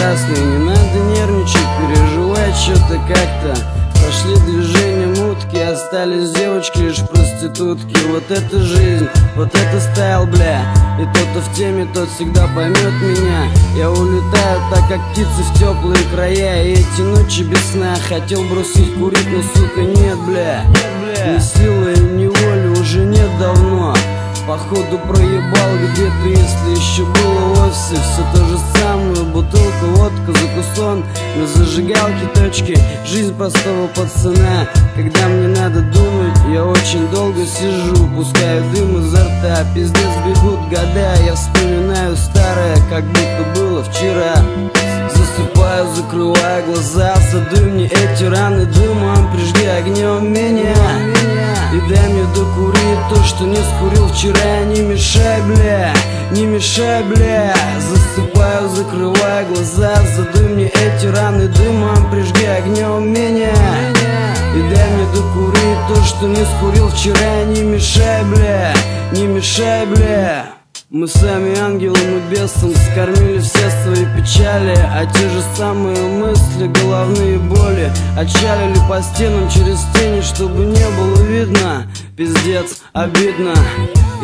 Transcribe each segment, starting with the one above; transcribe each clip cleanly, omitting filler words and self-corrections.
красный. Не надо нервничать, переживать что-то как-то. Прошли движения мутки, остались девочки лишь проститутки. Вот это жизнь, вот это стайл, бля. И тот-то в теме, тот всегда поймет меня. Я улетаю так, как птицы в теплые края. И эти ночи без сна хотел бросить курить, но сука нет, бля. Ни силы, ни воли уже нет давно. Походу проебал где-то, если еще было в офисе. Все то же самое, бутылка, водка, закусон на зажигалке точки. Жизнь простого пацана. Когда мне надо думать, я очень долго сижу. Пускаю дым изо рта, пиздец бегут года. Я вспоминаю старое, как будто было вчера. Засыпаю, закрываю глаза, задуй мне эти раны дымом, прижги огнем меня. И дай мне докурить то, что не скурил вчера. Не мешай, бля, не мешай, бля. Засыпаю, закрываю глаза, задуй мне эти раны дымом, прижги огнем меня. И дай мне докурить то, что не скурил вчера. Не мешай, бля, не мешай, бля. Мы сами ангелам и бесам скормили все свои печали, а те же самые мысли, головные боли отчалили по стенам через тени, чтобы не было видно. Пиздец, обидно.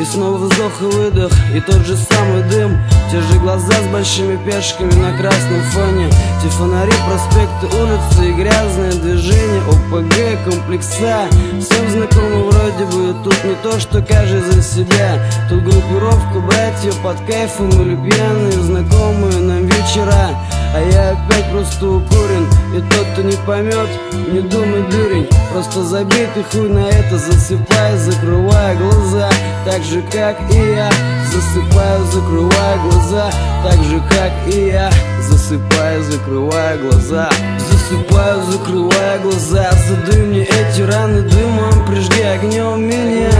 И снова вздох и выдох, и тот же самый дым. Те же глаза с большими пешками на красном фоне. Те фонари, проспекты, улицы и грязное движение. ОПГ, комплекса, всем знакомы вроде бы. Тут не то, что каждый за себя. Тут группировка братьев под кайфом или пьяные знакомые нам вечера. А я опять просто укурен. И тот, кто не поймет, не думай, дурень. Просто забей ты хуй на это, засыпай, закрывай глаза. Так же, как и я, засыпаю, закрывая глаза. Так же, как и я, засыпаю, закрывая глаза. Засыпаю, закрывая глаза, задуй мне эти раны дымом, прижги огнем меня.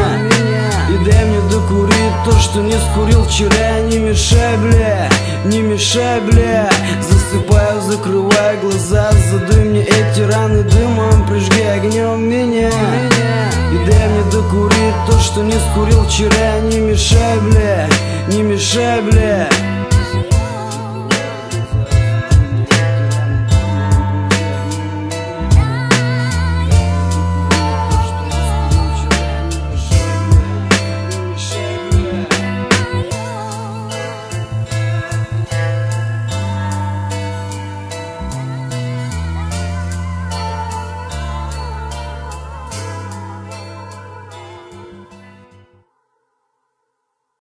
И дай мне докурить то, что не скурил вчера. Не мешай, бля, не мешай, бля. Засыпаю, закрывая глаза, задуй мне эти раны дымом, прижги огнем меня. И дай мне докурить то, что не скурил вчера. Не мешай, бля, не мешай, бля.